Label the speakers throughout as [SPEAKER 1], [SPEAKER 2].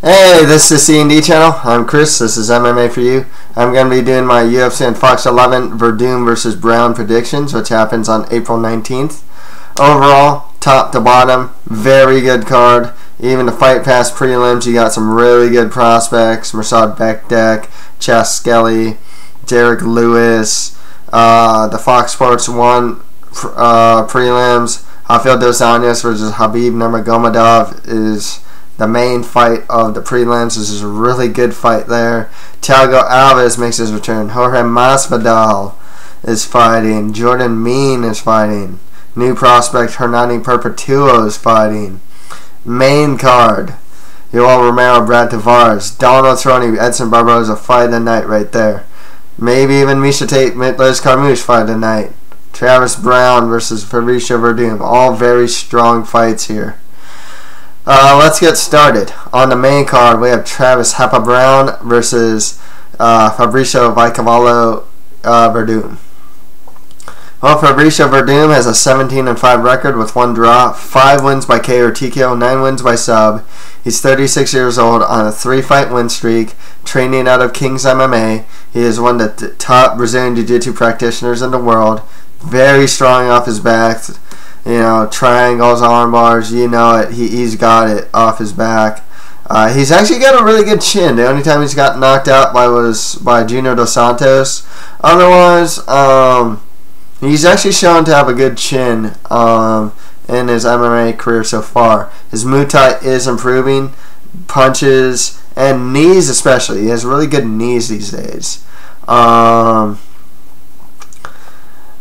[SPEAKER 1] Hey, this is C&D channel. I'm Chris. This is MMA for you. I'm going to be doing my UFC and Fox 11 Werdum versus Browne predictions, which happens on April 19th. Overall, top to bottom, very good card. Even the Fight Pass prelims, you got some really good prospects. Mirsad, Bektic, Chas Skelly, Derek Lewis. The Fox Sports 1 prelims, Rafael dos Anjos versus Khabib Nurmagomedov is the main fight of the prelims. This is a really good fight there. Thiago Alves makes his return. Jorge Masvidal is fighting. Jordan Mean is fighting. New prospect Hernani Perpetuo is fighting. Main card, Yoel, Romero, Tavares, Donald Cerrone, Edson, Barboza fight of the night right there. Maybe even Miesha, Tate, Carmouche fight of the night. Browne versus Fabricio Werdum. All very strong fights here. Let's get started. On the main card, we have Browne versus Fabricio Werdum. Well, Fabricio Werdum has a 17-5 record with 1 draw, 5 wins by KO or TKO, 9 wins by sub. He's 36 years old on a 3-fight win streak, training out of King's MMA. He is one of the top Brazilian Jiu-Jitsu practitioners in the world. Very strong off his back. You know, triangles, arm bars, you know it. He's got it off his back. He's actually got a really good chin. The only time he's got knocked out was by Junior Dos Santos. Otherwise, he's actually shown to have a good chin in his MMA career so far. His Muay Thai is improving. Punches and knees especially. He has really good knees these days.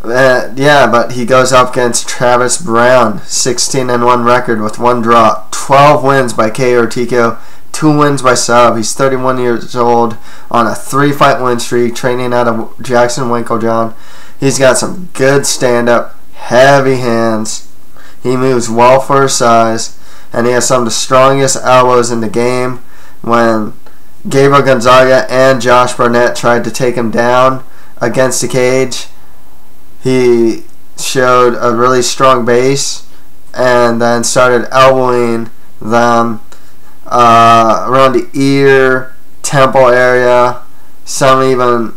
[SPEAKER 1] But he goes up against Browne, 16-1 record with 1 draw, 12 wins by KO or TKO, 2 wins by sub. He's 31 years old on a 3-fight win streak, training out of Jackson Winklejohn. He's got some good stand-up, heavy hands. He moves well for his size, and he has some of the strongest elbows in the game. When Gabriel Gonzaga and Josh Barnett tried to take him down against the cage, he showed a really strong base and then started elbowing them around the ear, temple area. Some even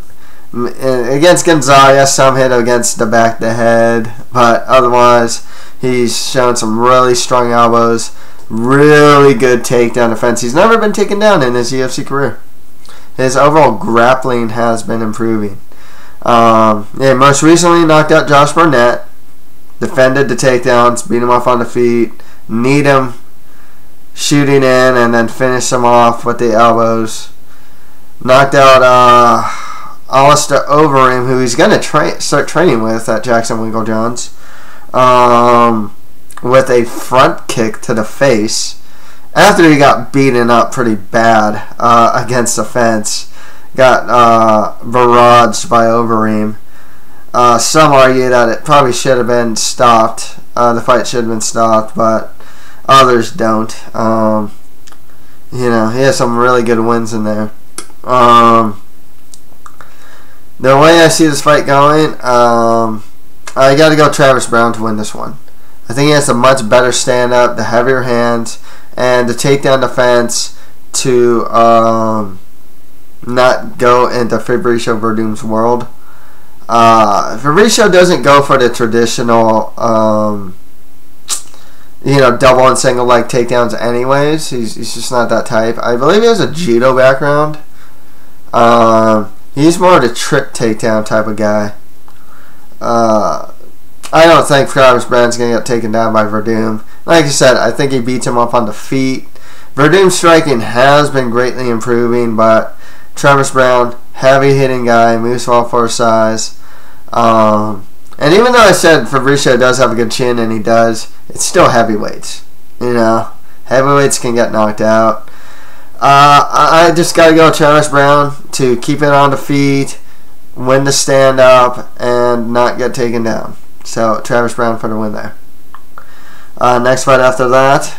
[SPEAKER 1] against Gonzaga, some hit against the back of the head, but otherwise he's shown some really strong elbows, really good takedown defense. He's never been taken down in his UFC career. His overall grappling has been improving. Most recently knocked out Josh Barnett, defended the takedowns, beat him off on the feet, kneed him, shooting in, and then finished him off with the elbows. Knocked out Alistair Overeem, who he's going to start training with at Jackson Winklejohn's, with a front kick to the face after he got beaten up pretty bad against the fence. Got barraged by Overeem. Some argue that it probably should have been stopped. The fight should have been stopped, but others don't. He has some really good wins in there. The way I see this fight going, I got to go Browne to win this one. I think he has a much better stand-up, the heavier hands, and the takedown defense to not go into Fabricio Werdum's world. Fabricio doesn't go for the traditional, double and single leg takedowns anyways. He's just not that type. I believe he has a judo background. He's more of the trick takedown type of guy. I don't think Browne's going to get taken down by Werdum. Like I said, I think he beats him up on the feet. Werdum's striking has been greatly improving, but Browne, heavy hitting guy, moves well for his size. And even though I said Fabricio does have a good chin, and he does, it's still heavyweights. Heavyweights can get knocked out. I just got to go Browne to keep it on the feet, win the stand up, and not get taken down. So Browne for the win there. Next fight after that,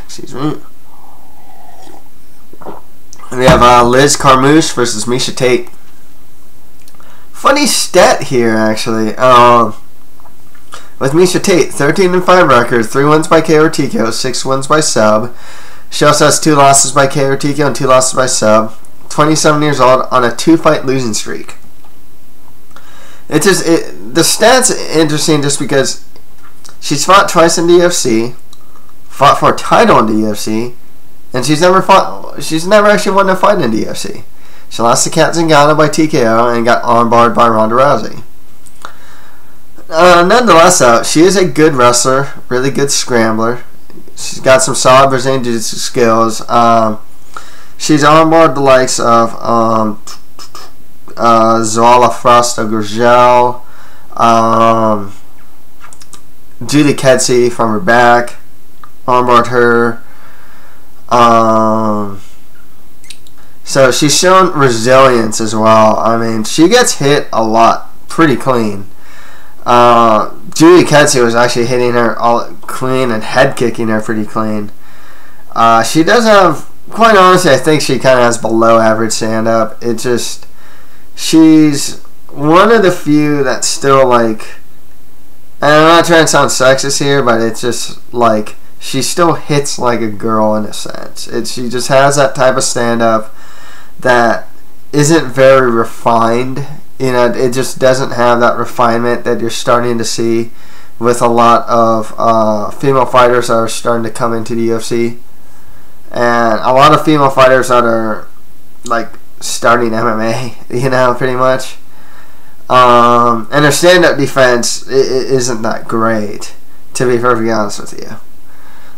[SPEAKER 1] we have Liz Carmouche versus Miesha Tate. Funny stat here, actually. With Miesha Tate, 13-5 record, 3 wins by KO or TKO, 6 wins by sub. She also has 2 losses by KO or TKO and 2 losses by sub. 27 years old on a 2-fight losing streak. The stats are interesting just because she's fought twice in the UFC, fought for a title in the UFC, and she's never actually won a fight in the UFC. She lost to Kat Zingano by TKO and got armbarred by Ronda Rousey. Nonetheless, though, she is a good wrestler, really good scrambler. She's got some solid Brazilian Jiu-Jitsu skills. She's armbarred the likes of Zola Frosta Gurgel, Judy Kedzie from her back, armbarred her. So she's shown resilience as well. I mean, she gets hit a lot, pretty clean. Judy Kedzie was actually hitting her all clean and head kicking her pretty clean. She does have, quite honestly, I think she kind of has below average stand up. It just, she's one of the few that's still like, and I'm not trying to sound sexist here, but it's just like, she still hits like a girl in a sense. She just has that type of stand up that isn't very refined. You know, it just doesn't have that refinement that you're starting to see with a lot of female fighters that are starting to come into the UFC. And a lot of female fighters that are, like, starting MMA, you know, pretty much. And their stand-up defense isn't that great, to be perfectly honest with you.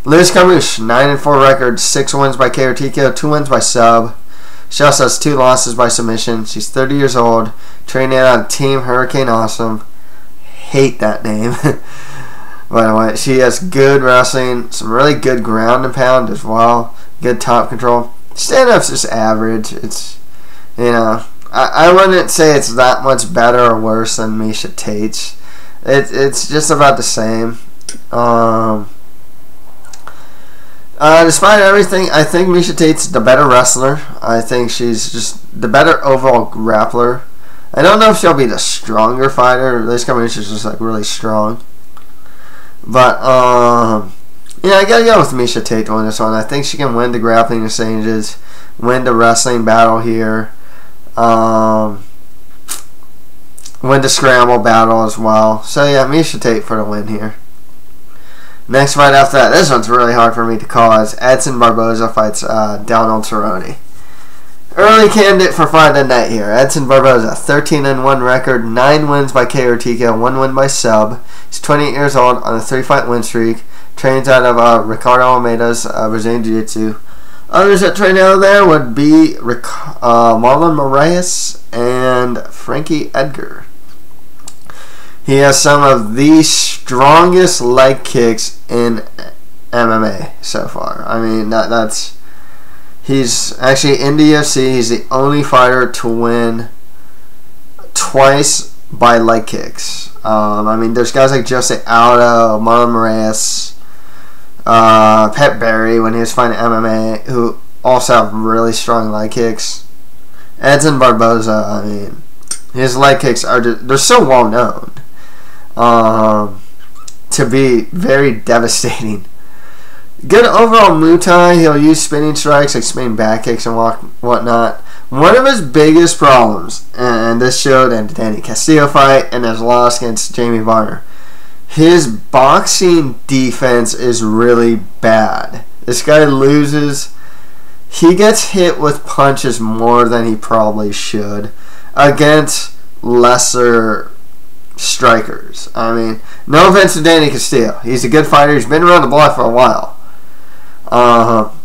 [SPEAKER 1] Carmouche, 9-4 record, 6 wins by KO or TKO, 2 wins by sub. She also has 2 losses by submission. She's 30 years old, training on Team Hurricane Awesome. Hate that name. By the way, she has good wrestling, some really good ground and pound as well, good top control. Stand-up's just average. It's, you know, I wouldn't say it's that much better or worse than Miesha Tate's. It's just about the same. Despite everything, I think Miesha Tate's the better wrestler. I think she's just the better overall grappler. I don't know if she'll be the stronger fighter. This Carmouche is just like really strong. But yeah, I gotta go with Miesha Tate on this one. I think she can win the grappling exchanges, win the wrestling battle here, win the scramble battle as well. So yeah, Miesha Tate for the win here. Next fight after that, this one's really hard for me to call, as Edson Barboza fights Donald Cerrone. Early candidate for fight of the night here. Edson Barboza, 13-1 record, 9 wins by KO or TKO, 1 win by sub. He's 28 years old on a 3-fight win streak. Trains out of Ricardo Almeida's Brazilian Jiu-Jitsu. Others that train out of there would be Marlon Moraes and Frankie Edgar. He has some of the strongest leg kicks in MMA so far. I mean, he's actually in the UFC. He's the only fighter to win twice by leg kicks. I mean, there's guys like Jose Aldo, Marlon Moraes, Pat Barry when he was fighting MMA, who also have really strong leg kicks. Edson Barboza, I mean, his leg kicks they're so well known to be very devastating. Good overall Muay Thai. He'll use spinning strikes like spinning back kicks and whatnot. One of his biggest problems, and this showed in the Danny Castillo fight and his loss against Jamie Varner, his boxing defense is really bad. This guy loses. He gets hit with punches more than he probably should against lesser strikers. I mean, no offense to Danny Castillo. He's a good fighter. He's been around the block for a while.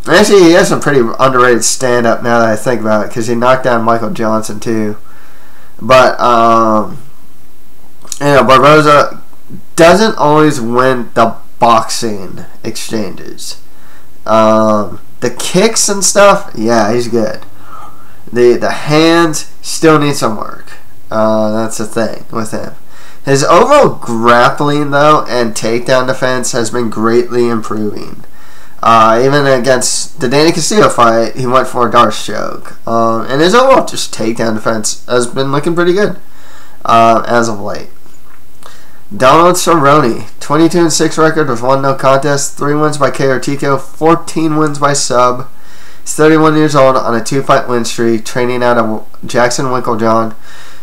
[SPEAKER 1] Actually, he has some pretty underrated stand-up now that I think about it, because he knocked down Michael Johnson too. But, you know, Barboza doesn't always win the boxing exchanges. The kicks and stuff, yeah, he's good. The hands still need some work. That's the thing with him. His overall grappling, though, and takedown defense has been greatly improving. Even against the Danny Castillo fight, he went for a Darce choke. And his overall just takedown defense has been looking pretty good as of late. Donald Cerrone, 22-6 record with 1 no contest, 3 wins by KO, 14 wins by sub. He's 31 years old on a 2-fight win streak, training out of Jackson Winklejohn.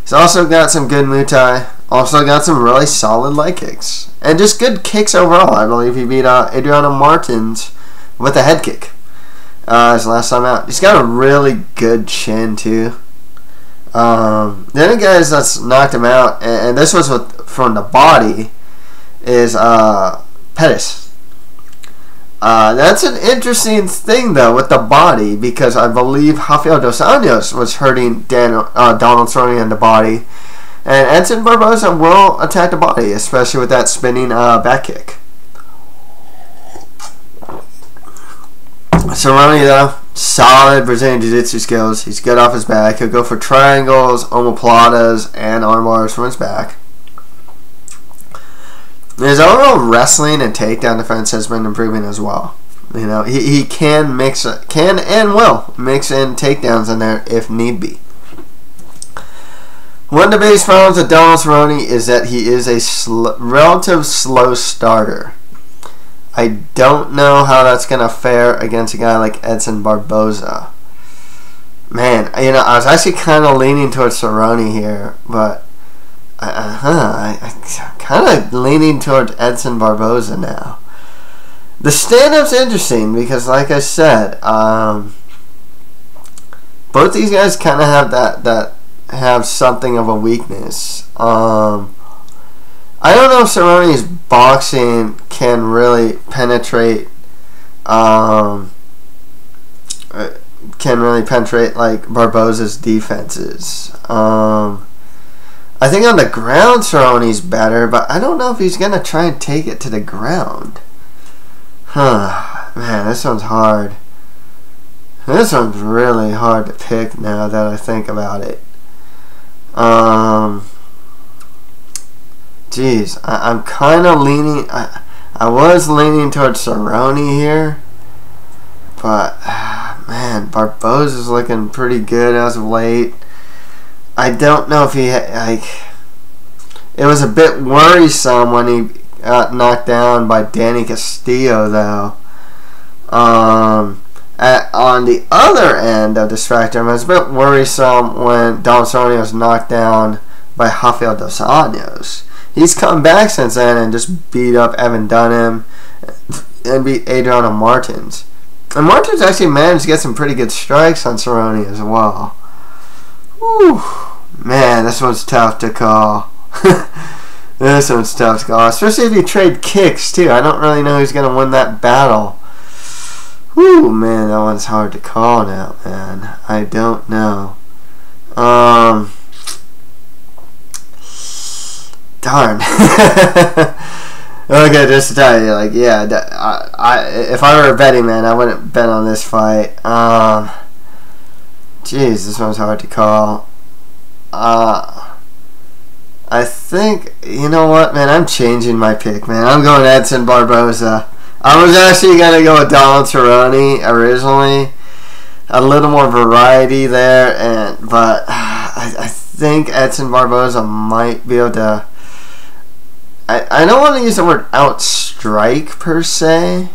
[SPEAKER 1] He's also got some good Muay Thai, also got some really solid leg kicks, and just good kicks overall. I believe he beat Adriano Martins with a head kick his last time out. He's got a really good chin too. The other guys that's knocked him out, and this was from the body, is Pettis. That's an interesting thing though with the body, because I believe Rafael dos Anjos was hurting Donald Cerrone in the body, and Edson Barboza will attack the body, especially with that spinning back kick. Cerrone though, solid Brazilian Jiu-Jitsu skills. He's good off his back. He'll go for triangles, omoplatas, and arm bars from his back. His overall wrestling and takedown defense has been improving as well. You know, he can and will mix in takedowns in there if need be. One of the biggest problems with Donald Cerrone is that he is a relative slow starter. I don't know how that's going to fare against a guy like Edson Barboza. Man, you know, I was actually kind of leaning towards Cerrone here, but I'm kind of leaning towards Edson Barboza now. The stand-up's interesting because, like I said, both these guys kind of have have something of a weakness. I don't know if Cerrone's boxing can really penetrate like Barboza's defenses. I think on the ground Cerrone's better, but I don't know if he's gonna try and take it to the ground. Man, this one's hard. This one's really hard to pick now that I think about it. Jeez, I'm kind of leaning. I was leaning towards Cerrone here, but man, Barboza's looking pretty good as of late. I don't know if he it was a bit worrisome when he got knocked down by Danny Castillo, though. On the other end of the spectrum, it was a bit worrisome when Donald Cerrone was knocked down by Rafael dos Anjos. He's come back since then and just beat up Evan Dunham and beat Adriano Martins. And Martins actually managed to get some pretty good strikes on Cerrone as well. Whew. Man, this one's tough to call. This one's tough to call, especially if you trade kicks too. I don't really know who's going to win that battle. Whew, man, that one's hard to call now, man. I don't know. Darn. Okay, just to tell you, like, yeah, if I were a betting man, I wouldn't bet on this fight. Jeez, this one's hard to call. I think, you know what, man, I'm changing my pick, man. I'm going Edson Barboza. I was actually going to go with Donald Cerrone originally. A little more variety there, but I think Edson Barboza might be able to... I don't want to use the word outstrike per se.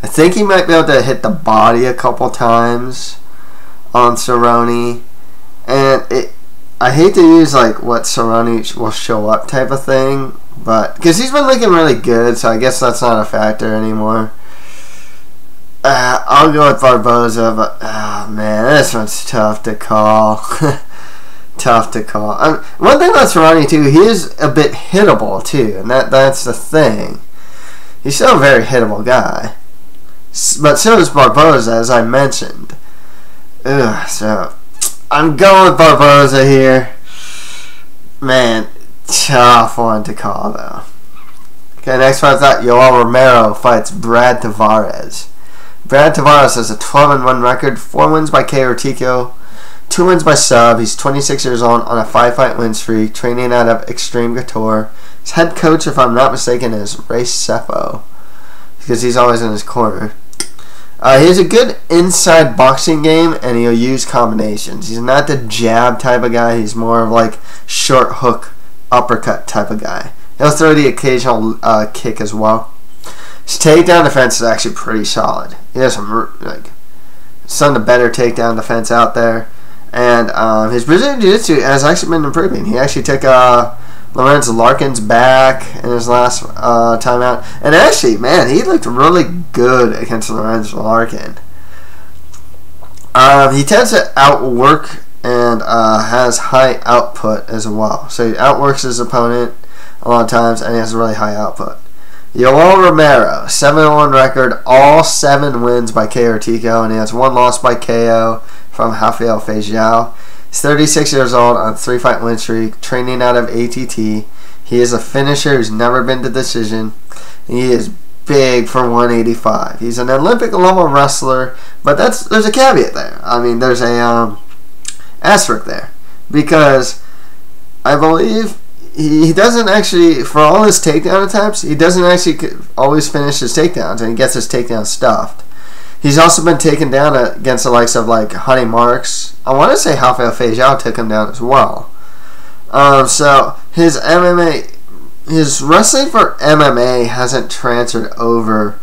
[SPEAKER 1] I think he might be able to hit the body a couple times on Cerrone. And I hate to use like what Cerrone will show up type of thing, but because he's been looking really good, so I guess that's not a factor anymore. I'll go with Barboza, but oh man, this one's tough to call. Tough to call. One thing about Cerrone too, he is a bit hittable too, and that's the thing. He's still a very hittable guy, but so is Barboza, as I mentioned. So I'm going with Barboza here. Man, tough one to call though. Okay, next fight's out. Yoel Romero fights Brad Tavares. Brad Tavares has a 12-1 record, 4 wins by KO or TKO, 2 wins by sub. He's 26 years old on a 5-fight win streak, training out of Extreme Couture. His head coach, if I'm not mistaken, is Ray Seppo, because he's always in his corner. He has a good inside boxing game, and he'll use combinations. He's not the jab type of guy. He's more of like short hook uppercut type of guy. He'll throw the occasional kick as well. His takedown defense is actually pretty solid. He has some of the better takedown defense out there. And his Brazilian Jiu-Jitsu has actually been improving. He actually took Lorenz Larkin's back in his last time out. And actually, man, he looked really good against Lorenz Larkin. He tends to outwork and has high output as well. So he outworks his opponent a lot of times, and he has a really high output. Yoel Romero, 7-1 record, all 7 wins by KO or TKO, and he has 1 loss by KO from Rafael. He's 36 years old on a 3-fight win streak, training out of ATT. He is a finisher who's never been to decision. He is big for 185. He's an Olympic level wrestler, but there's a caveat there. I mean, there's a asterisk there, because I believe he doesn't actually, for all his takedown attempts, he doesn't actually always finish his takedowns, and he gets his takedowns stuffed. He's also been taken down against the likes of like Honey Marks. I want to say Rafael took him down as well. So his wrestling for MMA hasn't transferred over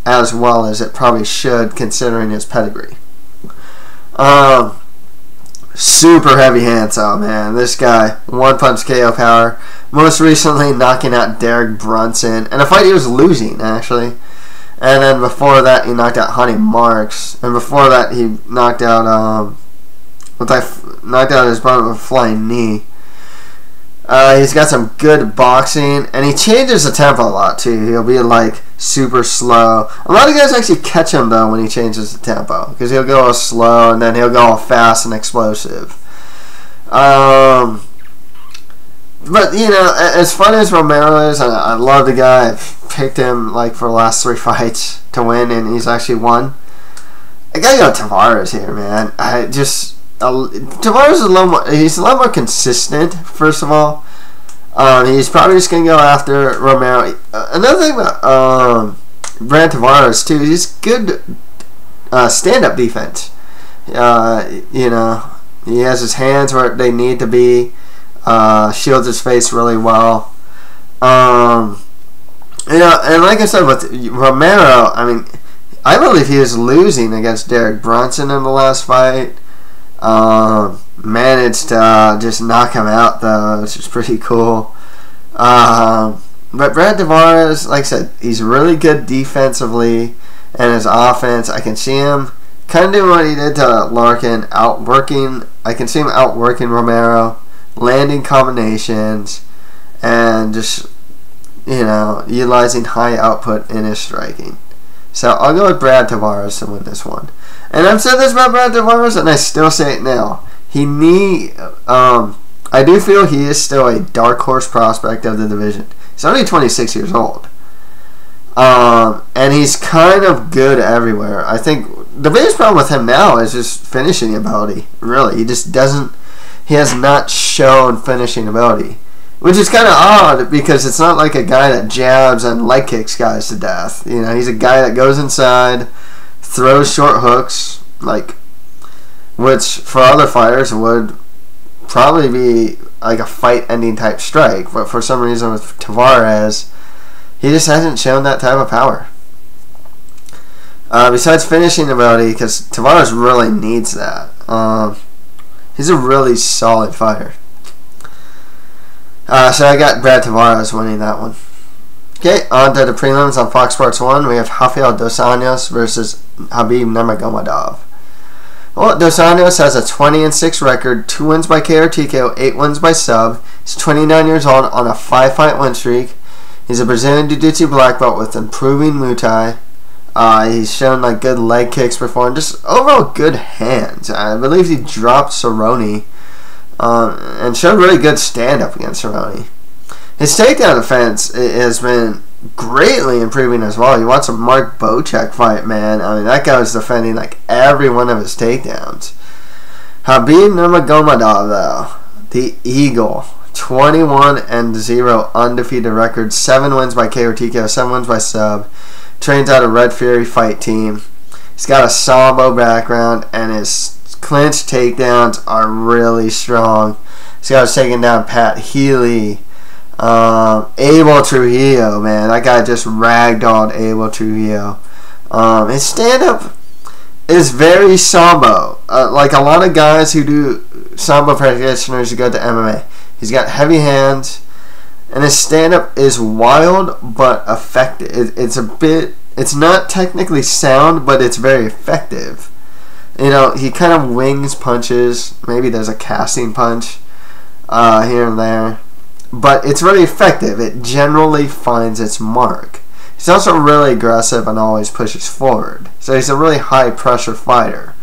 [SPEAKER 1] as well as it probably should, considering his pedigree. Super heavy hands, oh man. This guy, 1-punch KO power. Most recently knocking out Derek Brunson in a fight he was losing, actually. And then before that, he knocked out Honey Marks. And before that, he knocked out his opponent with a flying knee. He's got some good boxing, and he changes the tempo a lot too. He'll be like super slow. A lot of guys actually catch him though when he changes the tempo, because he'll go slow and then he'll go fast and explosive. But you know, as fun as Romero is, and I love the guy. I've picked him like for the last 3 fights to win, and he's actually won. I gotta go Tavares here, man. Tavares is a little more. He's a lot more consistent. First of all, he's probably just gonna go after Romero. Another thing about Brad Tavares too, he's good stand-up defense. You know, he has his hands where they need to be. Shields his face really well. You know, and like I said with Romero, I mean, I believe he was losing against Derek Brunson in the last fight. Managed to just knock him out though, which is pretty cool. But Brad Tavares, like I said, he's really good defensively, and his offense, I can see him kind of doing what he did to Larkin, I can see him outworking Romero, landing combinations, and just, you know, utilizing high output in his striking. So I'll go with Brad Tavares to win this one. And I've said this about Brad Tavares, and I still say it now. I do feel he is still a dark horse prospect of the division. He's only 26 years old. And he's kind of good everywhere. I think the biggest problem with him now is just finishing ability. Really, he has not shown finishing ability. Which is kind of odd, because it's not like a guy that jabs and leg kicks guys to death. You know, he's a guy that goes inside, throws short hooks, which for other fighters would probably be like a fight-ending type strike. But for some reason with Tavares, he just hasn't shown that type of power. Besides finishing ability, because Tavares really needs that. He's a really solid fighter. So I got Brad Tavares winning that one. Okay, on to the prelims on Fox Sports 1. We have Rafael dos Anjos versus Khabib Nurmagomedov. Well, dos Anjos has a 20-6 record, 2 wins by KO or TKO, 8 wins by sub. He's 29 years old on a 5-fight win streak. He's a Brazilian Jiu-Jitsu black belt with improving Muay Thai. He's shown like good leg kicks before and just overall good hands. I believe he dropped Cerrone. And showed really good stand-up against Cerrone. His takedown defense has been greatly improving as well. You watch a Mark Bocek fight, man. I mean, that guy was defending like every one of his takedowns. Khabib Nurmagomedov, though, the Eagle, 21-0 undefeated record, 7 wins by KO or TKO, 7 wins by sub. Trains out of Red Fury fight team. He's got a sambo background, and his clinch takedowns are really strong. This guy was taking down Pat Healy. Abel Trujillo, man. That guy just ragdolled Abel Trujillo. His stand-up is very sambo. Like a lot of guys who do sambo practitioners who go to MMA. He's got heavy hands. And his stand-up is wild but effective. It's not technically sound, but it's very effective. You know, he kind of wings punches. Maybe there's a casting punch here and there. But it's really effective. It generally finds its mark. He's also really aggressive and always pushes forward. So he's a really high-pressure fighter.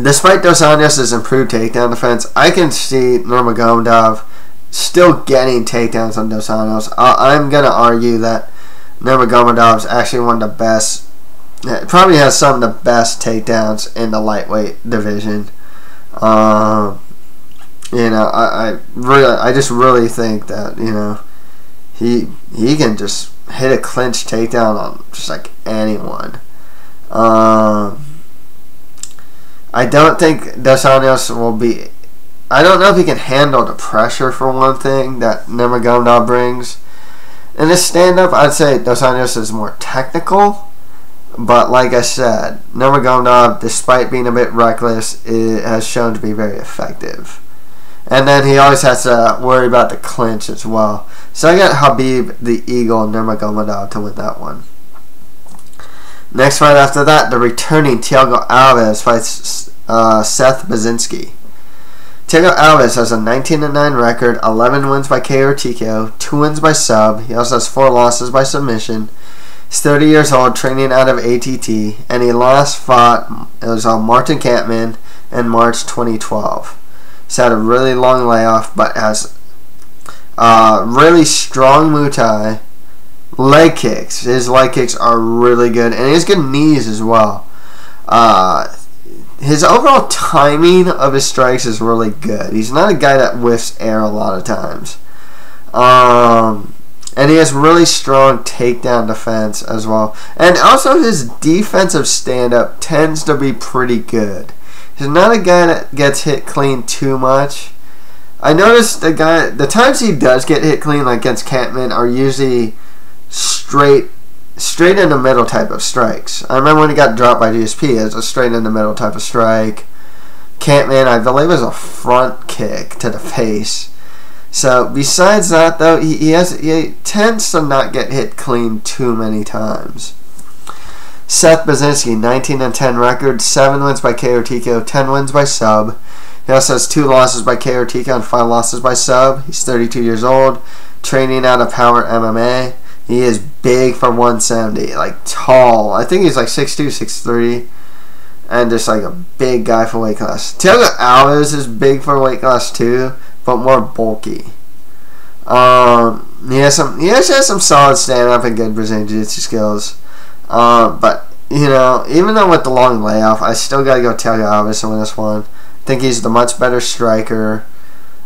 [SPEAKER 1] Despite Dos Anjos' improved takedown defense, I can see Nurmagomedov still getting takedowns on Dos Anjos. I'm going to argue that Nurmagomedov is actually one of the best, probably has some of the best takedowns in the lightweight division. You know, I just really think that, you know, he can just hit a clinch takedown on just like anyone. I don't think Dos Anjos will be. I don't know if he can handle the pressure, for one thing, that Nurmagomedov brings. In his stand-up, I'd say Dos Anjos is more technical. But like I said, Nurmagomedov, despite being a bit reckless, has shown to be very effective. And then he always has to worry about the clinch as well. So I got Khabib, the Eagle, Nurmagomedov to win that one. Next fight after that, the returning Thiago Alves fights Seth Baczynski. Thiago Alves has a 19-9 record, 11 wins by KO or TKO, 2 wins by sub. He also has 4 losses by submission. He's 30 years old, training out of ATT, and he last fought, it was on Martin Kampmann in March 2012. He's had a really long layoff, but has really strong Muay Thai. Leg kicks. His leg kicks are really good, and he has good knees as well. His overall timing of his strikes is really good. He's not a guy that whiffs air a lot of times. And he has really strong takedown defense as well. And also his defensive stand-up tends to be pretty good. He's not a guy that gets hit clean too much. I noticed the times he does get hit clean, like against Kampmann, are usually straight in the middle type of strikes. I remember when he got dropped by GSP, it was a straight in the middle type of strike. Kampmann, I believe, was a front kick to the face. So besides that, though, he tends to not get hit clean too many times. Seth Baczynski, 19-10 record, 7 wins by KO or TKO, 10 wins by sub. He also has 2 losses by KO or TKO and 5 losses by sub. He's 32 years old, training out of Power MMA. He is big for 170, like tall. I think he's like 6'2", 6'3", and just like a big guy for weight class. Thiago Alves is big for weight class too, but more bulky. He actually has some solid stand-up and good Brazilian Jiu-Jitsu skills. But, you know, even though with the long layoff, I still got to go Thiago Alves to win this one. I think he's the much better striker.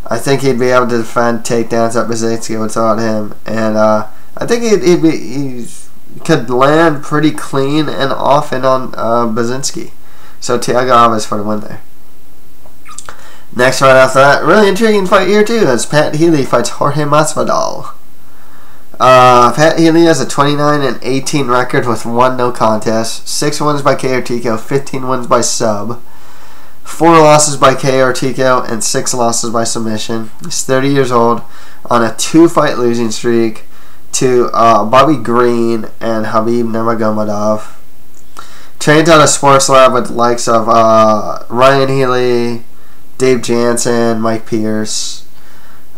[SPEAKER 1] I think he'd be able to defend takedowns at Baczynski without him. And I think he could land pretty clean and often on Baczynski. So Thiago Alves for the win there. Next fight after that, really intriguing fight here too, as Pat Healy fights Jorge Masvidal. Pat Healy has a 29-18 record with 1 no contest, 6 wins by KO or TKO, 15 wins by sub, 4 losses by KO or TKO, and 6 losses by submission. He's 30 years old, on a 2-fight losing streak to Bobby Green and Khabib Nurmagomedov. Trained out of Sports Lab with the likes of Ryan Healy, Dave Jansen, Mike Pierce.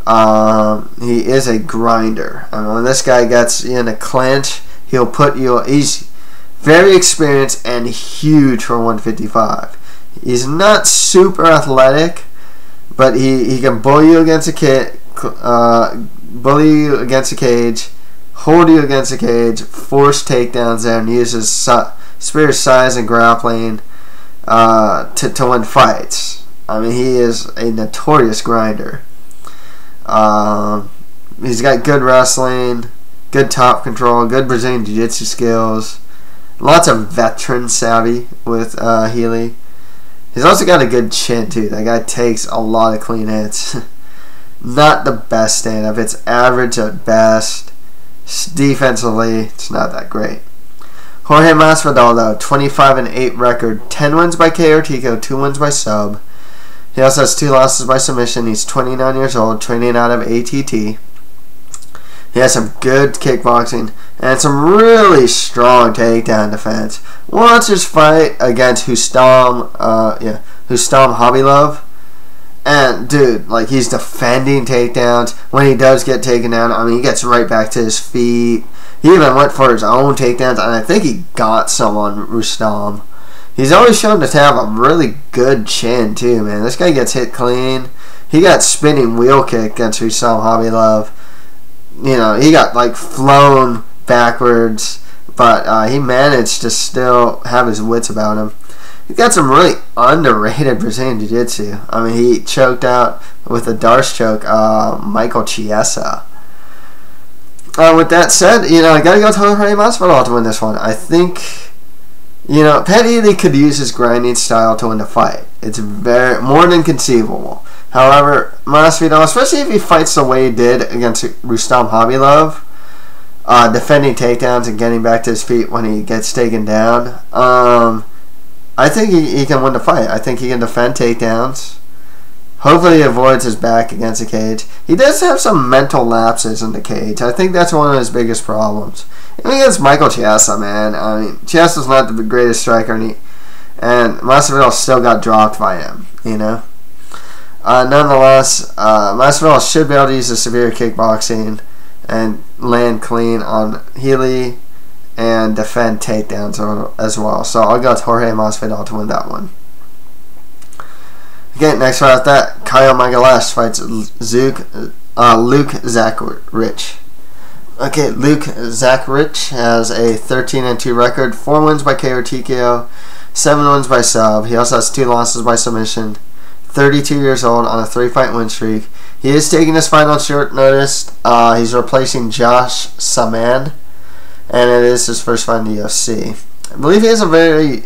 [SPEAKER 1] He is a grinder. I mean, when this guy gets in a clinch, he'll put you. He's very experienced and huge for 155. He's not super athletic, but he can bully you against a cage, hold you against a cage, force takedowns there, and uses spear size and grappling to win fights. I mean, he is a notorious grinder. He's got good wrestling, good top control, good Brazilian Jiu-Jitsu skills, lots of veteran savvy with Healy. He's also got a good chin, too. That guy takes a lot of clean hits. Not the best stand-up. It's average at best. Defensively, it's not that great. Jorge Masvidal, though, 25-8 record, 10 wins by KO or TKO, 2 wins by sub. He also has 2 losses by submission. He's 29 years old, training out of ATT. He has some good kickboxing and some really strong takedown defense. Watch his fight against Hustam Khabib. And, dude, like, he's defending takedowns. When he does get taken down, I mean, he gets right back to his feet. He even went for his own takedowns, and I think he got some on Rustam. He's always shown to have a really good chin, too, man. This guy gets hit clean. He got spinning wheel kick against Rustam Khabib. You know, he got, like, flown backwards, but he managed to still have his wits about him. He's got some really underrated Brazilian Jiu-Jitsu. I mean, he choked out with a Darce choke Michael Chiesa. With that said, you know, I gotta go to Jorge Masvidal to win this one. I think, you know, Pat Healy could use his grinding style to win the fight. It's very more than conceivable. However, Masvidal, especially if he fights the way he did against Rustam Khabib, defending takedowns and getting back to his feet when he gets taken down, I think he can win the fight. I think he can defend takedowns. Hopefully he avoids his back against the cage. He does have some mental lapses in the cage. I think that's one of his biggest problems. Even against Michael Chiesa, man. I mean, Chiesa's not the greatest striker, and Masvidal still got dropped by him, you know. Nonetheless, Masvidal should be able to use the severe kickboxing and land clean on Healy and defend takedowns as well. So I'll go with Jorge Masvidal to win that one. Okay, next right after that, Caio Magalhaes fights Luke Zachrich. Okay, Luke Zachrich has a 13-2 record, 4 wins by KO or TKO, 7 wins by sub. He also has 2 losses by submission. 32 years old on a 3-fight win streak. He is taking his fight on short notice. He's replacing Josh Saman, and it is his first fight in the UFC. I believe he has a very,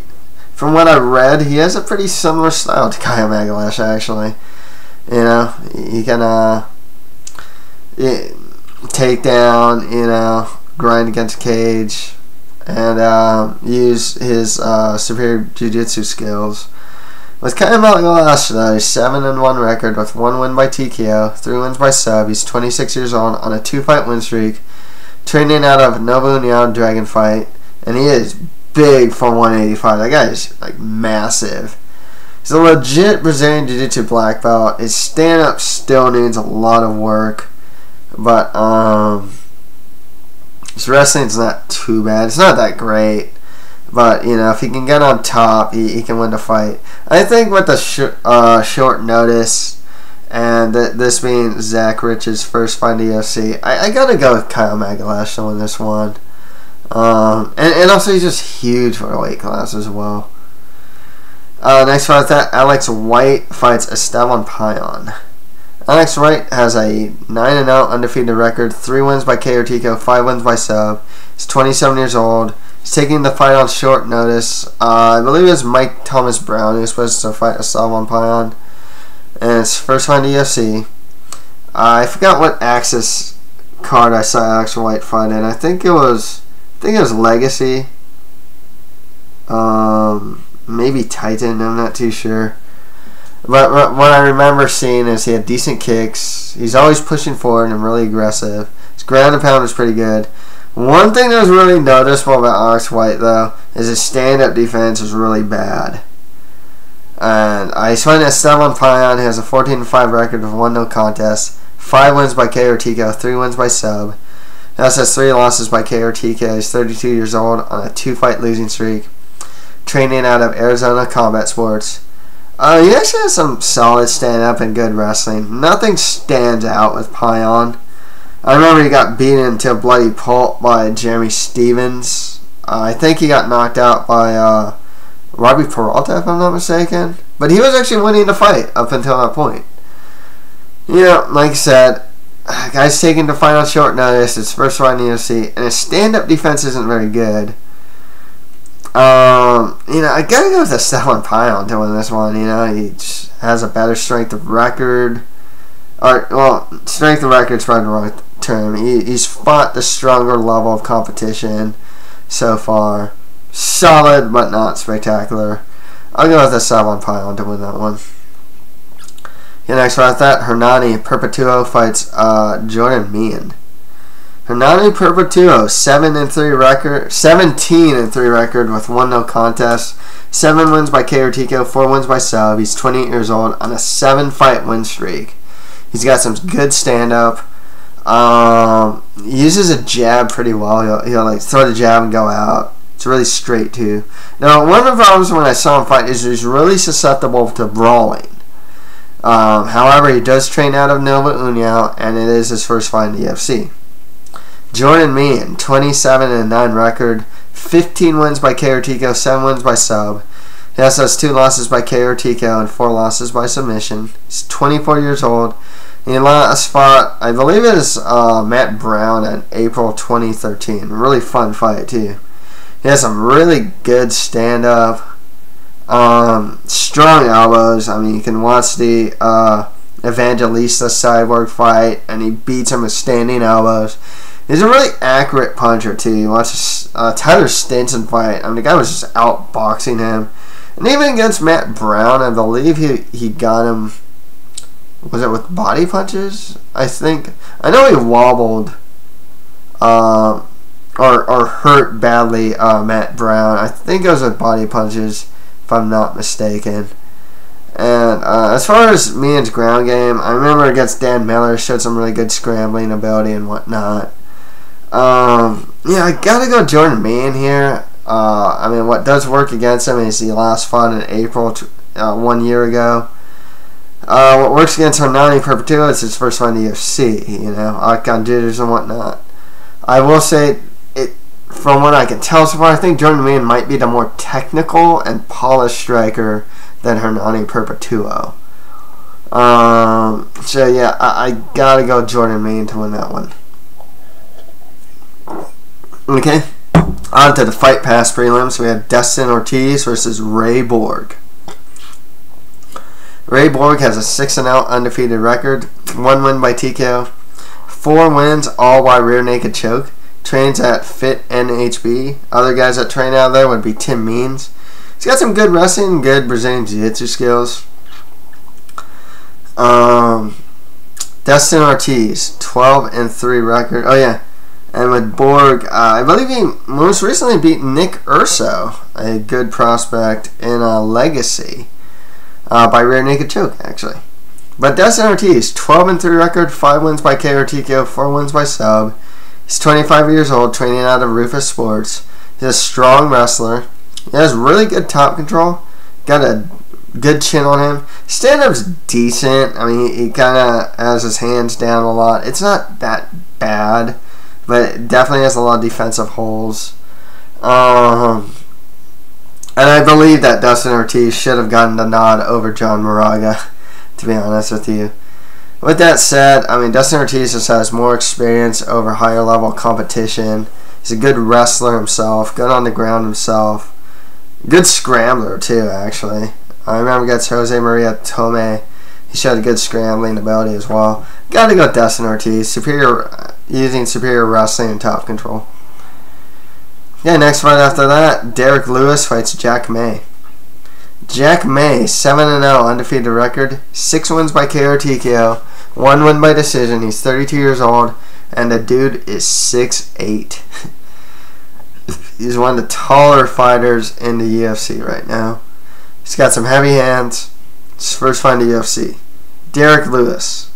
[SPEAKER 1] from what I read, he has a pretty similar style to Caio Magalhaes, actually. You know, he can take down, you know, grind against the cage, and use his superior jiu-jitsu skills. With Caio Magalhaes, though, he's 7-1 record with 1 win by TKO, 3 wins by sub. He's 26 years old on a 2-fight win streak, training out of Novo União Dragon Fight, and he is big for 185. That guy is like massive. He's a legit Brazilian Jiu-Jitsu black belt. His stand-up still needs a lot of work, but his wrestling's not too bad. It's not that great. But, you know, if he can get on top, he can win the fight. I think with the short notice, and this being Zachrich's first fight in the UFC, I gotta go with Caio Magalhaes to win this one. And also he's just huge for a weight class as well. Next fight, that Alex White fights Estevan Payan. Alex White has a 9-0 undefeated record, 3 wins by KO or TKO, 5 wins by sub. He's 27 years old. He's taking the fight on short notice. I believe it was Mike Thomas Browne who was supposed to fight Estevan Payan, and it's first fight in the UFC. I forgot what Axis card I saw Alex White fight in. I think it was Legacy. Maybe Titan. I'm not too sure. But what I remember seeing is he had decent kicks. He's always pushing forward and really aggressive. His ground and pound is pretty good. One thing that was really noticeable about Alex White, though, is his stand-up defense is really bad. And I find that Estevan Payan has a 14-5 record with 1 no contest, 5 wins by KO or TKO, 3 wins by sub. He also has 3 losses by KO or TKO. He's 32 years old on a 2-fight losing streak, training out of Arizona Combat Sports. He actually has some solid stand-up and good wrestling. Nothing stands out with Payan. I remember he got beaten into a bloody pulp by Jeremy Stevens. I think he got knocked out by Robbie Peralta, if I'm not mistaken. But he was actually winning the fight up until that point. You know, like I said, guy's taking the fight on short notice. It's first fight in the UFC, and his stand-up defense isn't very good. I gotta go with Estevan Payan to win this one. He just has a better strength of record. Strength of record's probably the wrong term. He's fought the stronger level of competition so far. Solid, but not spectacular. I'll go with Estevan Payan to win that one. Next one, that Hernani Perpetuo fights Jordan Meehan. Hernani Perpetuo, 17-3 record with 1 no contest, 7 wins by KO TKO, 4 wins by sub. He's 28 years old on a 7-fight win streak. He's got some good stand-up. He uses a jab pretty well. He'll like throw the jab and go out. It's really straight too. Now, one of the problems when I saw him fight is he's really susceptible to brawling. However, he does train out of Nova União, and it is his first fight in the UFC. Jordan Meehan, 27-9 record, 15 wins by KO TKO, 7 wins by sub. He also has 2 losses by KO TKO and 4 losses by submission. He's 24 years old. He last fought, I believe it is Matt Browne in April 2013. Really fun fight too. He has some really good stand-up. Strong elbows. I mean, you can watch the Evangelista Cyborg fight, and he beats him with standing elbows. He's a really accurate puncher too. You watch Tyler Stinson fight. I mean, the guy was just outboxing him, and even against Matt Browne, I believe he got him. Was it with body punches? I think. I know he wobbled, or hurt badly Matt Browne. I think it was with body punches, if I'm not mistaken. And as far as Meehan's ground game, I remember against Dan Miller, showed some really good scrambling ability and whatnot. Yeah, I gotta go Jordan Meehan here. I mean, what does work against him is he last fought in April 1 year ago. What works against Hernani Perpetuo is his first fight in the UFC, octagon jitters and whatnot. I will say, from what I can tell so far, I think Jordan Meehan might be the more technical and polished striker than Hernani Perpetuo. So yeah, I gotta go Jordan Meehan to win that one. Okay, on to the Fight Pass prelims. We have Dustin Ortiz versus Ray Borg. Ray Borg has a 6-0 undefeated record, 1 win by TKO, 4 wins, all by rear naked choke. Trains at Fit NHB. Other guys that train out there would be Tim Means. He's got some good wrestling, good Brazilian Jiu-Jitsu skills. Dustin Ortiz, 12-3 record. Oh yeah, and with Borg, I believe he most recently beat Nick Urso, a good prospect in Legacy, by rear naked choke actually. But Dustin Ortiz, 12-3 record, 5 wins by KO TKO, 4 wins by sub. He's 25 years old, training out of Rufus Sports. He's a strong wrestler. He has really good top control. Got a good chin on him. Stand-up's decent. I mean, he kind of has his hands down a lot. It's not that bad, but it definitely has a lot of defensive holes. And I believe that Dustin Ortiz should have gotten the nod over John Moraga, to be honest with you. With that said, I mean, Dustin Ortiz just has more experience over higher level competition. He's a good wrestler himself, good on the ground himself. Good scrambler too, actually. I remember against Jose Maria Tome, he showed a good scrambling ability as well. Gotta go with Dustin Ortiz, using superior wrestling and top control. Yeah, next fight after that, Derek Lewis fights Jack May. Jack May, 7-0 undefeated record, 6 wins by KO TKO, 1 win by decision. He's 32 years old, and the dude is 6'8". He's one of the taller fighters in the UFC right now. He's got some heavy hands. It's his first fight in the UFC. Derek Lewis,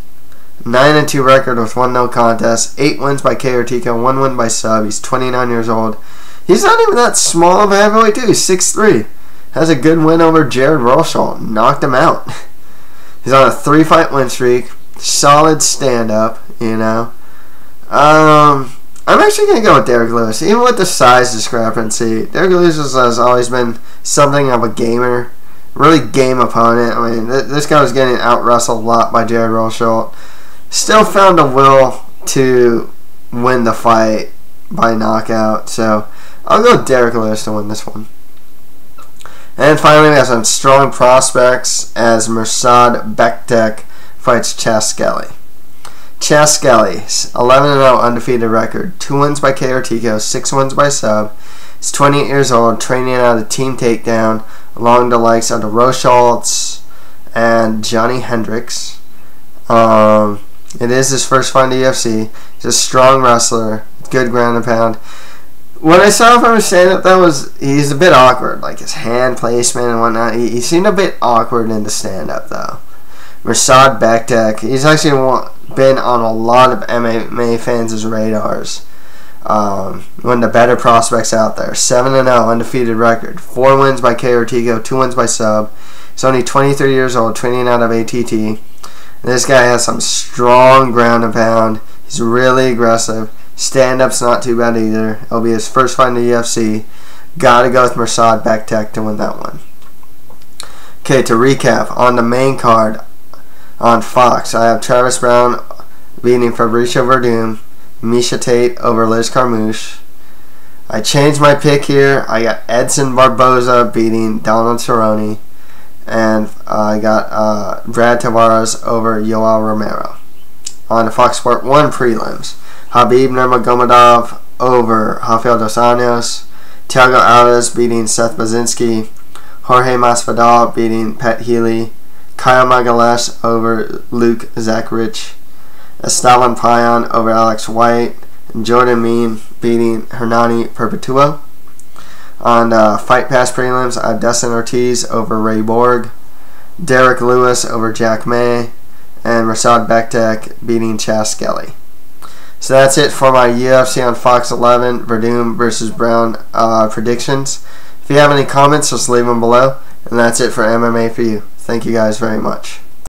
[SPEAKER 1] 9-2 record with 1 no contest, 8 wins by KO TKO, 1 win by sub. He's 29 years old. He's not even that small of a heavyweight too. He's 6'3". Has a good win over Jared Rosholt. Knocked him out. He's on a 3-fight win streak. Solid stand-up, I'm actually going to go with Derek Lewis. Even with the size discrepancy, Derek Lewis has always been something of a gamer. Really game opponent. I mean, this guy was getting out-wrestled a lot by Jared Rosholt. Still found a will to win the fight by knockout. So, I'll go with Derek Lewis to win this one. And finally, we have some strong prospects as Mirsad Bektic fights Chaskeli. Chaskeli, 11-0 undefeated record, 2 wins by KO, 6 wins by sub. He's 28 years old, training out of Team Takedown, along the likes of the Rochalts and Johnny Hendricks. It is his first fight in the UFC. He's a strong wrestler, good ground and pound. What I saw from his stand-up, though, was he's a bit awkward, like his hand placement and whatnot. He seemed a bit awkward in the stand-up, though. Mirsad Bektic, he's actually been on a lot of MMA fans' radars. One of the better prospects out there. 7-0 undefeated record, 4 wins by KO, 2 wins by sub. He's only 23 years old, training out of ATT. This guy has some strong ground and pound. He's really aggressive. Stand-up's not too bad either. It'll be his first fight in the UFC. Gotta go with Mirsad Bektic to win that one. Okay, to recap, on the main card on Fox, I have Travis Browne beating Fabricio Werdum, Miesha Tate over Liz Carmouche. I changed my pick here. I got Edson Barboza beating Donald Cerrone. And I got Brad Tavares over Yoel Romero. On the Fox Sport 1 prelims, Khabib Nurmagomedov over Rafael dos Anjos. Thiago Alves beating Seth Baczynski. Jorge Masvidal beating Healy. Caio Magalhaes over Luke Zachrich. Estevan Payan over Alex White. And Jordan Mean beating Hernani Perpetuo. On Fight Pass prelims, I have Dustin Ortiz over Ray Borg. Derek Lewis over Jack May. And Mirsad Bektic beating Chaskeli. So that's it for my UFC on Fox 11 Werdum versus Browne predictions. If you have any comments, just leave them below. And that's it for MMA for you. Thank you guys very much.